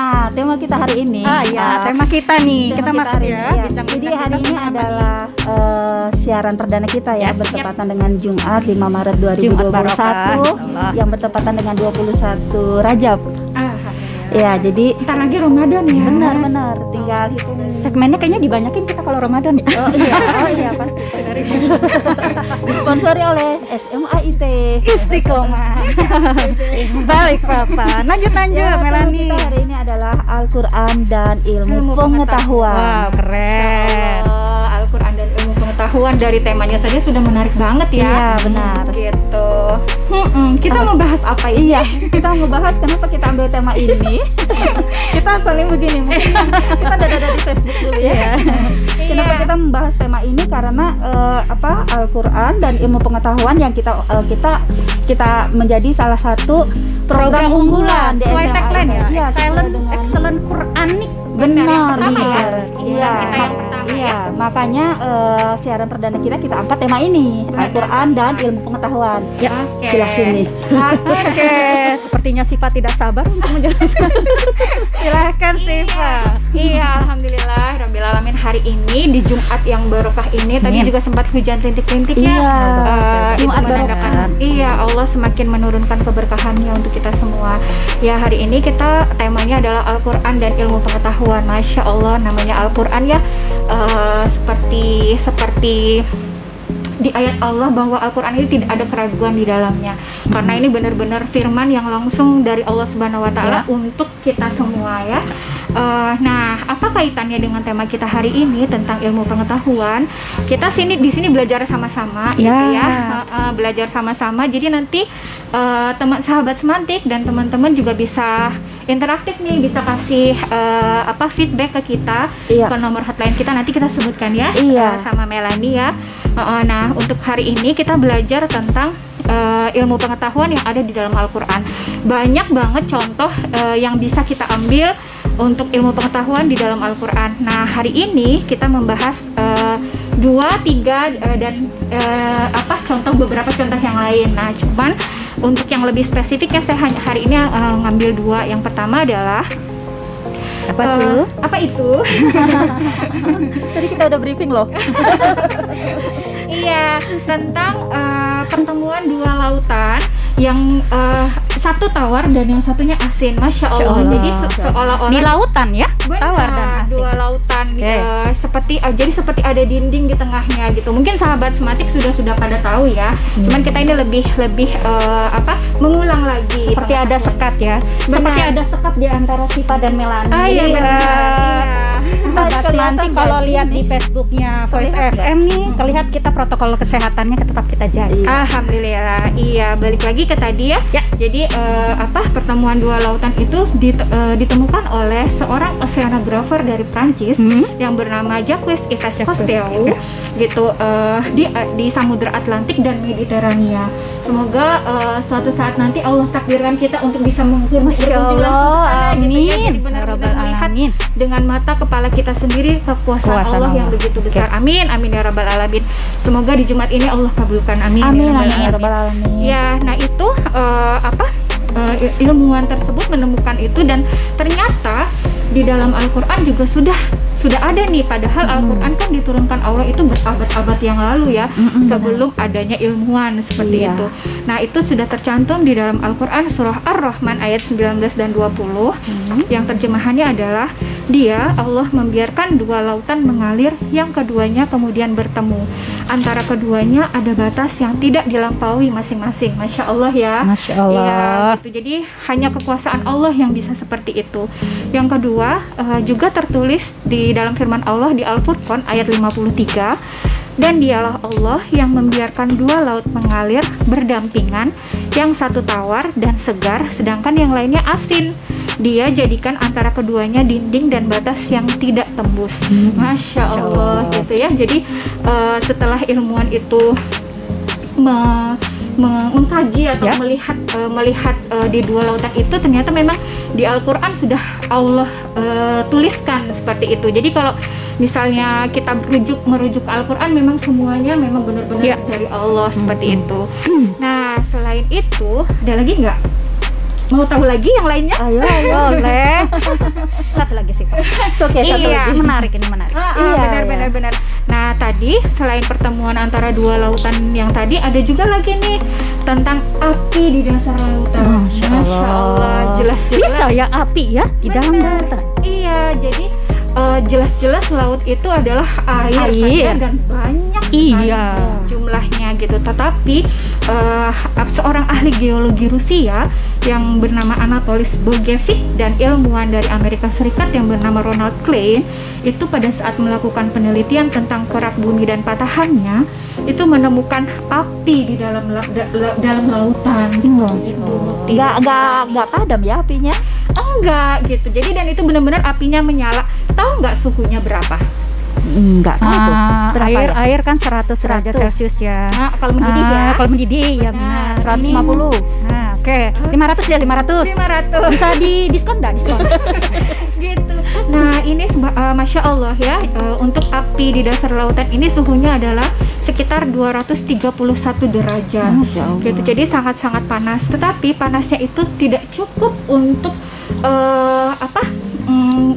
Nah, tema kita hari ini. Tema kita nih. Kita masuk ya. Jadi hari ini adalah siaran perdana kita ya, bertepatan dengan Jumat 5 Maret 2021 yang bertepatan dengan 21 Rajab. Ya, jadi ntar lagi Ramadan ya. Benar, tinggal hitung. Segmennya kayaknya dibanyakin kita kalau Ramadan ya. Oh iya pasti. Disponsori oleh SMAIT Istiqomah. Balik Papa. Lanjut Melani. Kita hari ini adalah Al-Qur'an dan ilmu pengetahuan. Wow, keren. Al-Qur'an dan ilmu pengetahuan, dari temanya saja sudah menarik banget ya. Iya, benar. Gitu. Kita mau bahas apa ini? Iya, kita mau bahas kenapa kita ambil tema ini. Kita saling begini, mungkin kita ada di Facebook dulu ya. Kenapa kita membahas tema ini? Karena Al-Qur'an dan ilmu pengetahuan yang kita menjadi salah satu program unggulan di sesuai tagline ya. Iya, excellent Quranic. Benar, iya. Makanya siaran perdana kita angkat tema ini, Al-Qur'an dan ilmu pengetahuan. Ya, jelasin nih. Oke, sepertinya Siva tidak sabar untuk menjelaskan. Silahkan Siva. Iya, alhamdulillah rabbil alamin, hari ini di Jumat yang barokah ini tadi juga sempat hujan rintik-rintik ya. Jumat barokah. Iya, Allah semakin menurunkan keberkahannya untuk kita semua. Ya, hari ini kita temanya adalah Al-Qur'an dan ilmu pengetahuan. Masya Allah, namanya Al-Qur'an ya, seperti di ayat Allah bahwa Al-Qur'an ini tidak ada keraguan di dalamnya, karena ini benar-benar firman yang langsung dari Allah Subhanahu wa Ta'ala untuk kita semua ya. Nah, apa kaitannya dengan tema kita hari ini tentang ilmu pengetahuan? Kita di sini belajar sama-sama gitu ya. Belajar sama-sama. Jadi nanti teman sahabat semantik dan teman-teman juga bisa interaktif nih, bisa kasih feedback ke kita ke nomor hotline kita, nanti kita sebutkan ya sama Melani ya. Nah, untuk hari ini kita belajar tentang ilmu pengetahuan yang ada di dalam Al-Qur'an. Banyak banget contoh yang bisa kita ambil untuk ilmu pengetahuan di dalam Al-Qur'an. Nah, hari ini kita membahas 2-3 dan beberapa contoh yang lain. Nah, cuman untuk yang lebih spesifiknya saya hari ini ngambil 2. Yang pertama adalah apa itu? Tadi kita udah briefing loh. Iya, tentang pertemuan 2 lautan yang satu tawar dan yang satunya asin. Masya Allah. Jadi seolah-olah di lautan ya, tawar dan asin. 2 lautan seperti ada dinding di tengahnya gitu. Mungkin sahabat sematik sudah pada tahu ya. Cuman kita ini lebih mengulang lagi. Seperti ada sekat ya. Seperti ada sekat di antara Siva dan Melani. Nanti kalau lihat di Facebooknya Voice FM nih, terlihat kita protokol kesehatannya tetap kita jaga. Alhamdulillah. Iya, balik lagi ke tadi ya. Jadi pertemuan 2 lautan itu ditemukan oleh seorang oceanographer dari Prancis yang bernama Jacques-Yves Cousteau gitu, di Samudra Atlantik dan Mediterania. Semoga suatu saat nanti Allah takdirkan kita untuk bisa mengukur amin, benar-benar melihat dengan mata kepala kita sendiri kekuasaan Allah yang begitu besar. Amin ya rabbal alamin. Semoga di Jumat ini Allah kabulkan. Amin ya rabbal alamin. Ya, nah itu ilmuwan tersebut menemukan itu, dan ternyata di dalam Al-Qur'an juga sudah ada nih, padahal Al-Qur'an kan diturunkan Allah itu berabad-abad yang lalu ya, sebelum adanya ilmuwan seperti itu. Nah, itu sudah tercantum di dalam Al-Qur'an surah Ar-Rahman ayat 19 dan 20 yang terjemahannya adalah, Dia Allah membiarkan 2 lautan mengalir, yang keduanya kemudian bertemu. Antara keduanya ada batas yang tidak dilampaui masing-masing. Masya Allah ya. Masya Allah. Ya, gitu. Jadi hanya kekuasaan Allah yang bisa seperti itu. Yang kedua juga tertulis di dalam firman Allah di Al-Furqan ayat 53. Dan dialah Allah yang membiarkan 2 laut mengalir berdampingan, yang satu tawar dan segar, sedangkan yang lainnya asin. Dia jadikan antara keduanya dinding dan batas yang tidak tembus. Masya Allah gitu ya. Jadi setelah ilmuwan itu mengkaji atau melihat di 2 lautan itu, ternyata memang di Al-Qur'an sudah Allah tuliskan seperti itu. Jadi kalau misalnya kita merujuk Al-Qur'an, memang semuanya memang benar-benar dari Allah seperti itu. Nah, selain itu ada lagi nggak? Mau tahu lagi yang lainnya? Ayo. Boleh. Satu lagi sih. Oke, satu Iya. lagi. Menarik ini menarik. Iya, Benar. Nah tadi selain pertemuan antara dua lautan yang tadi, ada juga lagi nih tentang api di dasar lautan. Masya Allah. Jelas-jelas. Bisa ya api ya di dalam Benar. lautan. Iya, jadi jelas-jelas laut itu adalah air. Air. Dan banyak sekali Iya. jumlahnya gitu. Tetapi seorang ahli geologi Rusia yang bernama Anatolis Bogevic dan ilmuwan dari Amerika Serikat yang bernama Ronald Klein itu pada saat melakukan penelitian tentang kerak bumi dan patahannya itu menemukan api di dalam lautan. Nggak padam ya apinya? Enggak gitu. Jadi dan itu benar-benar apinya menyala. Tahu nggak suhunya berapa? Enggak tahu tuh. Berapa ya? Air kan 100 derajat 100. Celcius ya. Nah, kalau mendidih ya. Kalau mendidih ya Benar. benar. 150. Nah, oke. 500 ya 500. 500. Bisa di diskon enggak diskon? Gitu. Nah, ini Masya Allah ya, untuk api di dasar lautan ini suhunya adalah sekitar 231 derajat. Masya Allah. Gitu. Jadi sangat-sangat panas. Tetapi panasnya itu tidak cukup untuk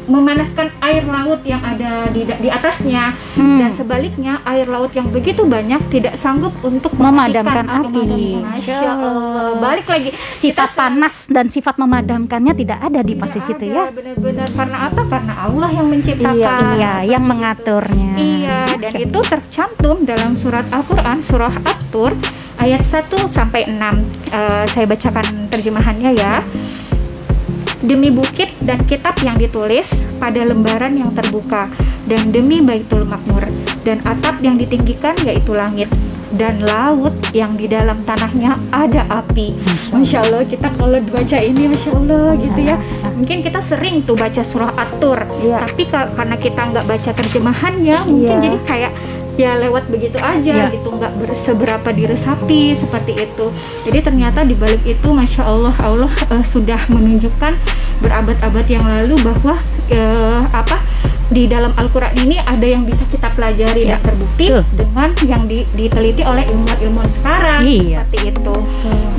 memanaskan air laut yang ada di atasnya, dan sebaliknya air laut yang begitu banyak tidak sanggup untuk Memadamkan mematikan atau api. memadamkan. Masya Allah. Balik lagi, Sifat panas dan sifat memadamkannya tidak ada di posisi itu ya. benar-benar. Karena apa? Karena Allah yang menciptakan. Iya, yang mengaturnya. Iya, dan itu tercantum dalam surat Al-Quran, surah At-Tur ayat 1 sampai 6. Saya bacakan terjemahannya ya. Demi bukit dan kitab yang ditulis pada lembaran yang terbuka, dan demi Baitul Makmur, dan atap yang ditinggikan yaitu langit, dan laut yang di dalam tanahnya ada api. Masya Allah, kita kalau baca ini Masya Allah gitu ya. Mungkin kita sering tuh baca surah At-Tur, Iya. tapi karena kita nggak baca terjemahannya, mungkin Iya. jadi kayak ya lewat begitu aja gitu, nggak seberapa diresapi seperti itu. Jadi ternyata di balik itu Masya Allah, Allah sudah menunjukkan berabad-abad yang lalu bahwa di dalam Al-Quran ini ada yang bisa kita pelajari dan terbukti dengan yang diteliti oleh ilmuwan-ilmuwan sekarang. Iya. Seperti itu.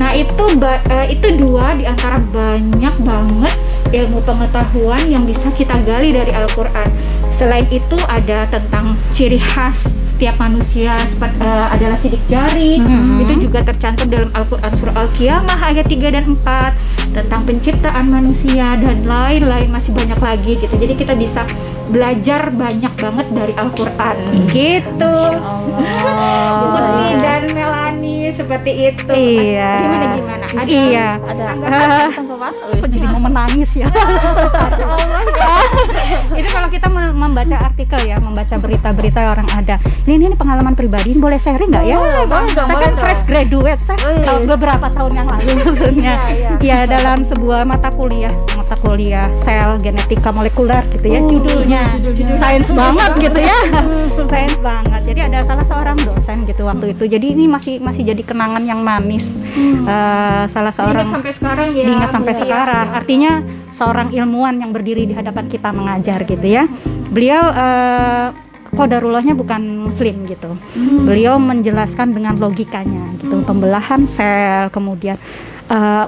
Nah itu dua di antara banyak banget ilmu pengetahuan yang bisa kita gali dari Al-Quran. Selain itu ada tentang ciri khas setiap manusia adalah sidik jari. Itu juga tercantum dalam Al-Quran surah Al-Qiyamah ayat 3 dan 4, tentang penciptaan manusia dan lain-lain, masih banyak lagi gitu. Jadi kita bisa belajar banyak banget dari Al-Quran gitu. Putri dan Melani seperti itu. Iya. Gimana? Ada Iya. Ada tanggapan? tanggapan? Kok jadi mau menangis ya? Masya Allah ya. Itu kalau kita membaca artikel ya, membaca berita-berita orang ada. Ini pengalaman pribadi, ini boleh sharing nggak ya? Boleh dong, Saya boleh kan dong. fresh graduate, saya beberapa tahun yang lalu maksudnya. Iya. Ya dalam sebuah mata kuliah sel genetika molekuler gitu ya, judulnya. Sains banget gitu ya. Sains banget. Jadi ada salah seorang dosen gitu waktu itu. Jadi ini masih jadi kenangan yang manis. Salah seorang Diingat sampai sekarang ya. diingat sampai Iya, sekarang. iya. Artinya seorang ilmuwan yang berdiri di hadapan kita mengajar gitu ya. Beliau qadarullahnya bukan muslim gitu. Beliau menjelaskan dengan logikanya gitu, pembelahan sel, kemudian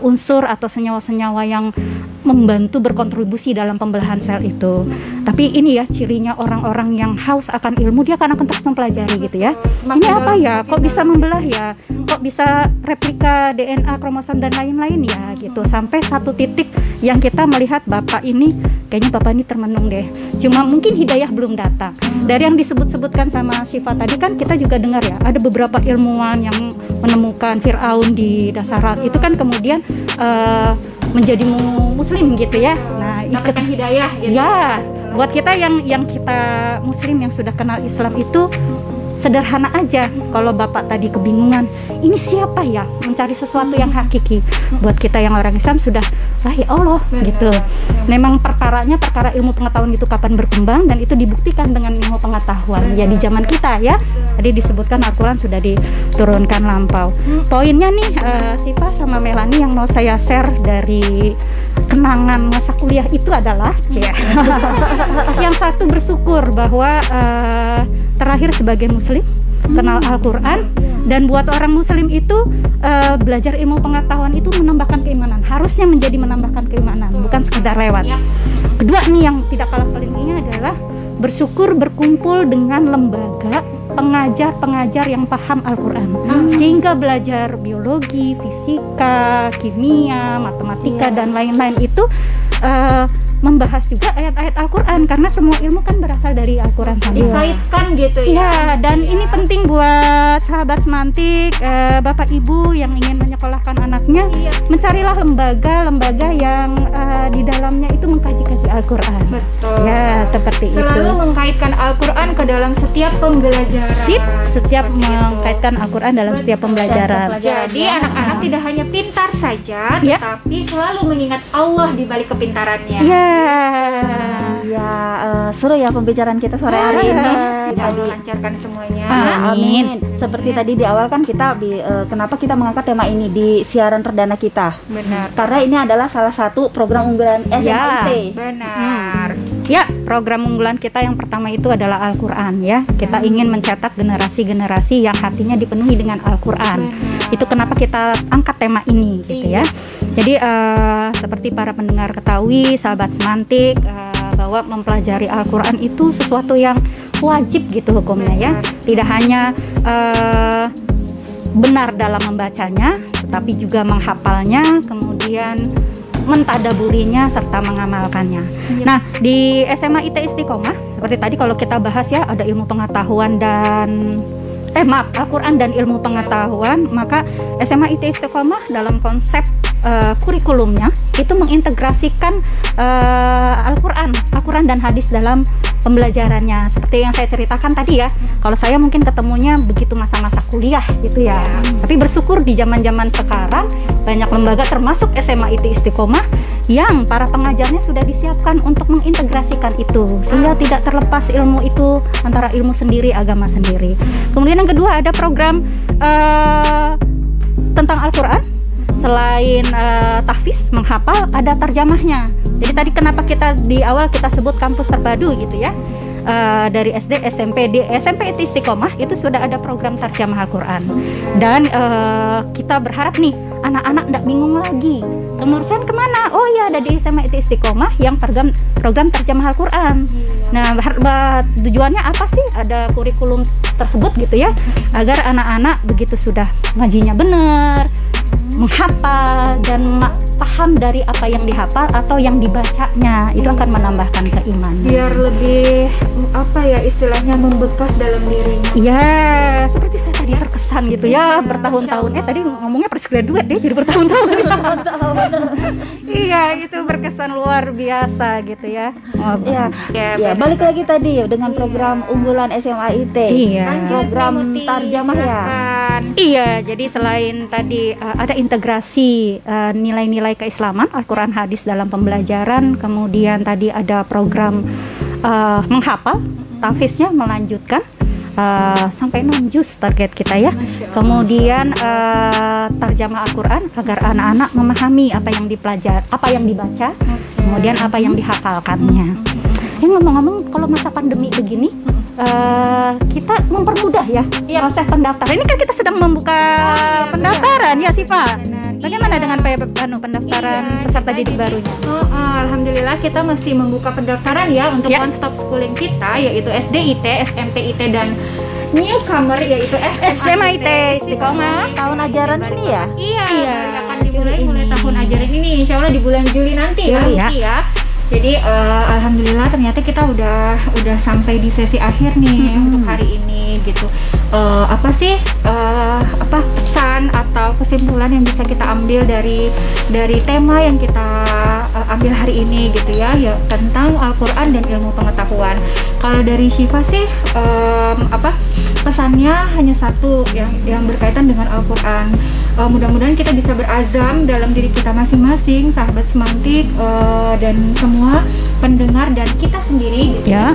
unsur atau senyawa-senyawa yang membantu berkontribusi dalam pembelahan sel itu. Tapi ini ya cirinya orang-orang yang haus akan ilmu, dia akan terus mempelajari gitu ya. Ini apa ya? Kok bisa membelah ya? Kok bisa replika DNA, kromosom dan lain-lain ya gitu. Sampai satu titik yang kita melihat bapak ini, kayaknya bapak ini termenung deh. Cuma mungkin hidayah belum datang. Dari yang disebut-sebutkan sama Syifa tadi kan kita juga dengar ya, ada beberapa ilmuwan yang menemukan Fir'aun di dasar laut. Itu kan kemudian menjadi muslim gitu ya. Nah, Dapatkan hidayah gitu. ya, buat kita yang kita muslim yang sudah kenal Islam itu sederhana aja. Kalau bapak tadi kebingungan, ini siapa ya, mencari sesuatu yang hakiki. Buat kita yang orang Islam sudah, ya Allah gitu. Memang perkara ilmu pengetahuan itu kapan berkembang, dan itu dibuktikan dengan ilmu pengetahuan. Ya di zaman kita ya, tadi disebutkan Al-Quran sudah diturunkan lampau. Poinnya nih Syifa sama Melani yang mau saya share dari kenangan masa kuliah itu adalah yang satu bersyukur bahwa terakhir sebagai muslim kenal Al-Quran, dan buat orang muslim itu belajar ilmu pengetahuan itu menambahkan keimanan. Harusnya harusnya menjadi menambahkan keimanan, bukan sekedar lewat. Kedua nih yang tidak kalah pentingnya adalah bersyukur berkumpul dengan lembaga pengajar-pengajar yang paham Al-Quran, sehingga belajar biologi, fisika, kimia, matematika dan lain-lain itu membahas juga ayat-ayat Al-Quran, karena semua ilmu kan berasal dari Al-Quran sendiri. Dikaitkan gitu ya. Iya, dan ini penting buat sahabat semantik, bapak ibu yang ingin menyekolahkan anaknya, mencarilah lembaga-lembaga yang di dalamnya itu mengkaji-kaji Al-Quran. Betul. Ya, seperti Selalu itu. mengkaitkan Al-Quran ke dalam setiap pembelajaran. Sip, setiap Seperti mengkaitkan Al-Quran dalam setiap pembelajaran. Jadi anak-anak tidak hanya pintar saja, Ya. tetapi selalu mengingat Allah di balik kepintarannya. Ya. Ya, seru ya pembicaraan kita sore hari ini. Allah lancarkan semuanya. Amin. Seperti tadi di awal kan kita kenapa kita mengangkat tema ini di siaran perdana kita? Benar. Karena ini adalah salah satu program unggulan SMIT. Benar. Ya, program unggulan kita yang pertama itu adalah Al-Quran ya. Kita ingin mencetak generasi-generasi yang hatinya dipenuhi dengan Al-Quran. Itu kenapa kita angkat tema ini gitu ya. Jadi seperti para pendengar ketahui, sahabat semantik, bahwa mempelajari Al-Quran itu sesuatu yang wajib gitu hukumnya ya. Tidak hanya benar dalam membacanya, tetapi juga menghafalnya, kemudian mentadaburinya serta mengamalkannya. Nah, di SMA IT Istiqomah seperti tadi kalau kita bahas ya, ada ilmu pengetahuan dan Al-Quran dan ilmu pengetahuan, maka SMA IT Istiqomah dalam konsep kurikulumnya itu mengintegrasikan Al-Quran dan hadis dalam pembelajarannya. Seperti yang saya ceritakan tadi ya, kalau saya mungkin ketemunya begitu masa-masa kuliah gitu ya. Tapi bersyukur di zaman-zaman sekarang banyak lembaga termasuk SMA IT Istiqomah yang para pengajarnya sudah disiapkan untuk mengintegrasikan itu, sehingga tidak terlepas ilmu itu antara ilmu sendiri, agama sendiri. Kemudian yang kedua ada program tentang Al-Quran. Selain tahfiz, menghafal, ada terjemahnya. Jadi tadi kenapa kita di awal kita sebut kampus terpadu gitu ya, dari SD, SMP. Di SMP IT Istiqomah itu sudah ada program terjemah Al-Quran. Dan kita berharap nih anak-anak tidak bingung lagi, kemudian kemana? Oh ya, ada di SMA IT Istiqomah yang program terjemah Al-Quran. Nah, tujuannya apa sih ada kurikulum tersebut gitu ya, agar anak-anak begitu sudah ngajinya benar, menghafal dan paham dari apa yang dihafal atau yang dibacanya, itu akan menambahkan keimanan. Biar lebih apa ya istilahnya, membekas dalam dirinya. Ya, seperti saya tadi terkesan gitu ya, bertahun-tahun. Tadi ngomongnya fresh graduate ya, jadi bertahun-tahun. Iya, itu berkesan luar biasa gitu ya. Ya, balik lagi tadi dengan program unggulan SMA IT. Iya. Program tarjamah ya. Iya, jadi selain tadi ada integrasi nilai-nilai keislaman, Al-Quran hadis dalam pembelajaran, kemudian tadi ada program menghafal, tahfiznya melanjutkan sampai 6 juz target kita ya. Kemudian tarjamah Al-Quran agar anak-anak memahami apa yang dipelajari, apa yang dibaca, kemudian apa yang dihafalkannya. Ngomong-ngomong, kalau masa pandemi begini, kita mempermudah ya proses pendaftaran. Ini kan kita sedang membuka pendaftaran ya, Siva. Bagaimana dengan pendaftaran peserta didik barunya? Alhamdulillah kita masih membuka pendaftaran ya untuk one stop schooling kita, yaitu SD IT, SMP IT, dan newcomer yaitu SMA IT Istiqomah. Tahun ajaran ini ya? Iya. Akan dimulai mulai tahun ajaran ini, insya Allah di bulan Juli nanti ya. Jadi alhamdulillah ternyata kita udah sampai di sesi akhir nih untuk hari ini gitu. Apa sih pesan atau kesimpulan yang bisa kita ambil dari tema yang kita ambil hari ini gitu ya, tentang Al-Quran dan ilmu pengetahuan. Kalau dari Syifa sih pesannya hanya satu yang berkaitan dengan Al-Quran. Mudah-mudahan kita bisa berazam dalam diri kita masing-masing, sahabat semantik, dan semua pendengar dan kita sendiri gitu ya,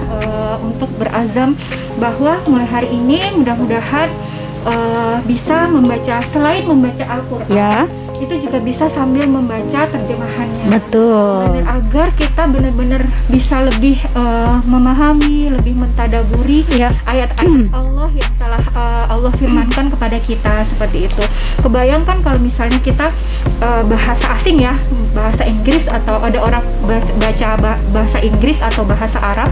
untuk berazam bahwa mulai hari ini mudah-mudahan bisa membaca, selain membaca Al-Quran, itu juga bisa sambil membaca terjemahannya. Betul. Benar, agar kita benar-benar bisa lebih memahami, lebih mentadaburi ayat-ayat Allah yang telah Allah firmankan kepada kita seperti itu. Kebayangkan kalau misalnya kita bahasa asing ya, bahasa Inggris, atau ada orang baca bahasa Inggris atau bahasa Arab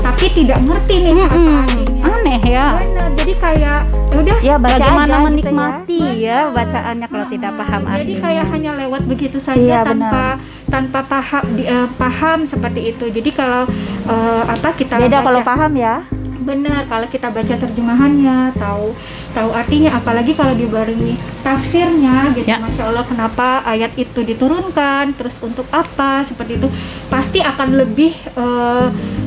tapi tidak ngerti nih kata aslinya. Aneh ya. Benar, jadi kayak udah Ya baca bagaimana aja menikmati gitu ya bacaannya kalau tidak paham artinya. jadi kayak hanya lewat begitu saja Iya, tanpa paham seperti itu. Jadi kalau kita Beda baca, kalau paham ya. benar, kalau kita baca terjemahannya, tahu artinya, apalagi kalau dibarengi tafsirnya gitu. Masya Allah, kenapa ayat itu diturunkan, terus untuk apa, seperti itu, pasti akan lebih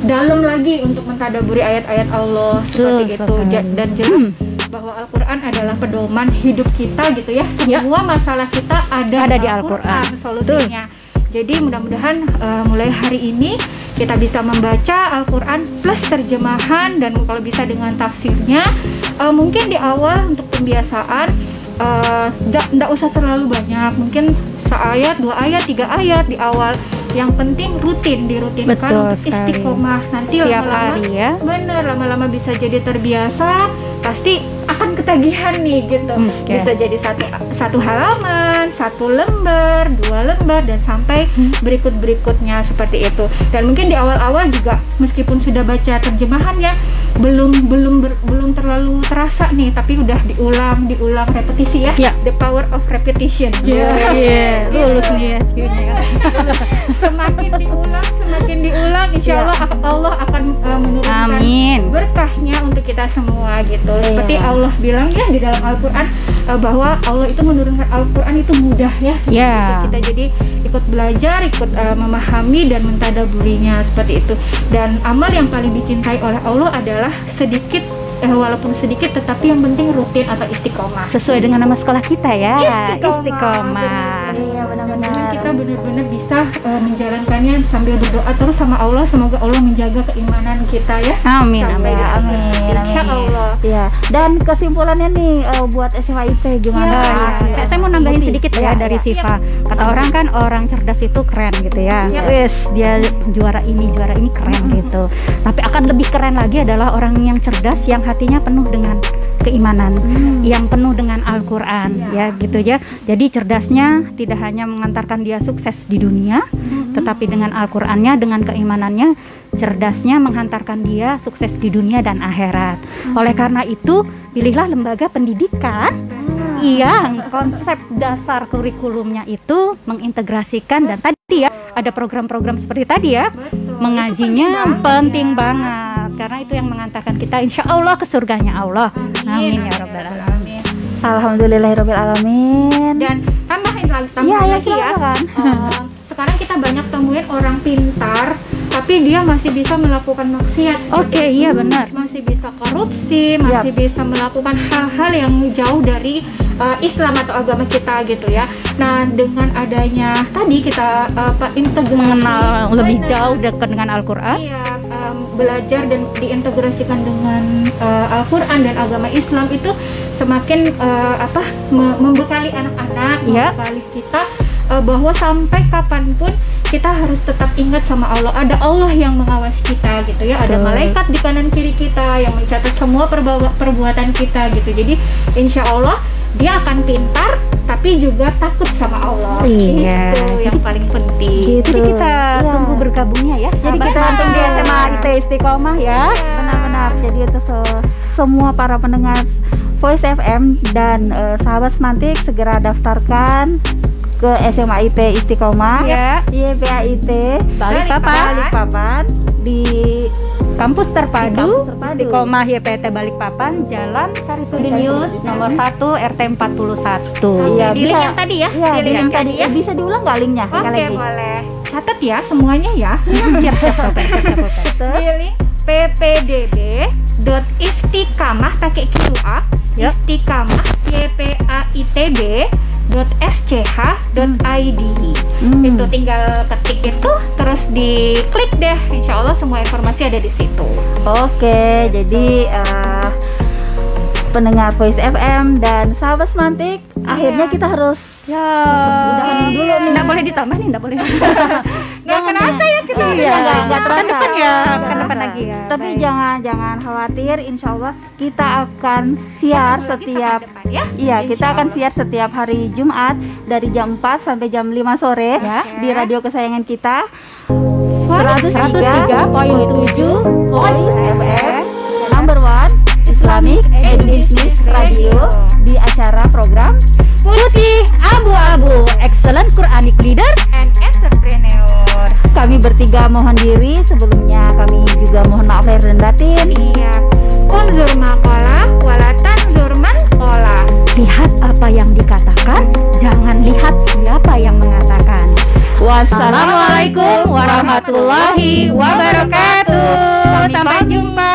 dalam lagi untuk mentadaburi ayat-ayat Allah seperti itu. Dan jelas bahwa Al-Quran adalah pedoman hidup kita gitu ya. Semua masalah kita ada di Al-Quran solusinya. Jadi mudah-mudahan mulai hari ini kita bisa membaca Al-Quran plus terjemahan, dan kalau bisa dengan tafsirnya. Mungkin di awal untuk pembiasaan nggak usah terlalu banyak, mungkin seayat, 2 ayat, 3 ayat di awal. Yang penting dirutinkan untuk istiqomah. Nanti lama-lama lama-lama bisa jadi terbiasa, pasti akan ketagihan nih gitu. Bisa jadi satu halaman, 1 lembar, 2 lembar, dan sampai berikutnya seperti itu. Dan mungkin di awal-awal juga meskipun sudah baca terjemahannya belum terlalu terasa nih, tapi udah diulang repetisi ya. The power of repetition. Lulus nih SQ-nya. Semakin diulang, insya Allah Allah akan menurunkan berkahnya untuk kita semua gitu. Seperti Allah bilang ya di dalam Al-Quran, bahwa Allah itu menurunkan Al-Quran itu mudah ya. Kita jadi ikut belajar, ikut memahami dan mentadaburinya seperti itu. Dan amal yang paling dicintai oleh Allah adalah sedikit, walaupun sedikit, tetapi yang penting rutin atau istiqomah. Sesuai dengan nama sekolah kita ya, istiqomah. Iya, benar-benar. Kita benar-benar bisa menjalankannya sambil berdoa terus sama Allah, semoga Allah menjaga keimanan kita ya. Amin. Insya Allah. Ya. Dan kesimpulannya nih buat SMAIT gimana? Saya mau nambahin sedikit ya dari Siva. Kata orang kan orang cerdas itu keren gitu ya. Wes dia juara ini keren gitu. Tapi akan lebih keren lagi adalah orang yang cerdas yang hatinya penuh dengan keimanan, yang penuh dengan Al-Quran ya gitu ya. Jadi cerdasnya tidak hanya mengantarkan dia sukses di dunia, tetapi dengan Al-Qurannya, dengan keimanannya, cerdasnya menghantarkan dia sukses di dunia dan akhirat. Oleh karena itu, pilihlah lembaga pendidikan yang konsep dasar kurikulumnya itu mengintegrasikan, dan tadi ya ada program-program seperti tadi ya. Mengajinya penting banget karena itu yang mengantarkan kita insya Allah ke surganya Allah. Amin ya rabbal alamin. Alhamdulillahirabbil alamin. Dan tambahin lagi ya. Sekarang kita banyak temuin orang pintar tapi dia masih bisa melakukan maksiat. Iya benar. Masih bisa korupsi, masih bisa melakukan hal-hal yang jauh dari Islam atau agama kita gitu ya. Nah, dengan adanya tadi kita integrasi, mengenal lebih jauh dekat dengan Al-Quran. Belajar dan diintegrasikan dengan Al-Quran dan agama Islam itu semakin membekali anak-anak, membekali kita bahwa sampai kapanpun kita harus tetap ingat sama Allah. Ada Allah yang mengawasi kita gitu ya. Ada malaikat di kanan kiri kita yang mencatat semua perbuatan kita gitu. Jadi insya Allah dia akan pintar tapi juga takut sama Allah. Itu yang paling penting. Jadi kita tunggu bergabungnya ya. Jadi kita tunggu di SMAIT Istiqomah ya. Benar-benar. Jadi itu semua para pendengar Voice FM dan sahabat Semantik segera daftarkan ke SMAIT Istiqomah YPAIT Balikpapan di Kampus Terpadu Istiqomah YPAIT Balikpapan, Jalan Saripudinius nomor 1 RT 41. Iya, bisa yang tadi ya. Yang tadi ya. Bisa diulang nggak linknya? Boleh. Catat ya semuanya ya. Siap. Pilih ppdb.istiqamah pakai QA istiqamah ypaitb.sch.id. Itu tinggal ketik itu terus diklik deh, insya Allah semua informasi ada di situ. Oke, jadi pendengar Voice FM dan sahabat Semantik, akhirnya kita harus Ya, udahan dulu nih. Nggak boleh ditambah nih, nggak boleh. Nggak kerasa ya kita Iya, nggak terasa. Kan depan ya, Nggak kan depan terasa. lagi ya. Tapi Baik. jangan khawatir, insya Allah kita akan siar setiap ya. Iya, kita akan siar setiap hari Jumat dari jam 4 sampai jam 5 sore Ya. di radio kesayangan kita 103.7 Voice FM number one Islamic Edubusiness Radio di acara program Putih Abu-Abu, Excellent Quranic Leader. And entrepreneur. Kami bertiga mohon diri, sebelumnya kami juga mohon maaf lahir dan batin. Iya. Unzur maqalah walatan zurman qolah. Lihat apa yang dikatakan, jangan lihat siapa yang mengatakan. Wassalamualaikum Assalamualaikum warahmatullahi wabarakatuh. Sampai jumpa.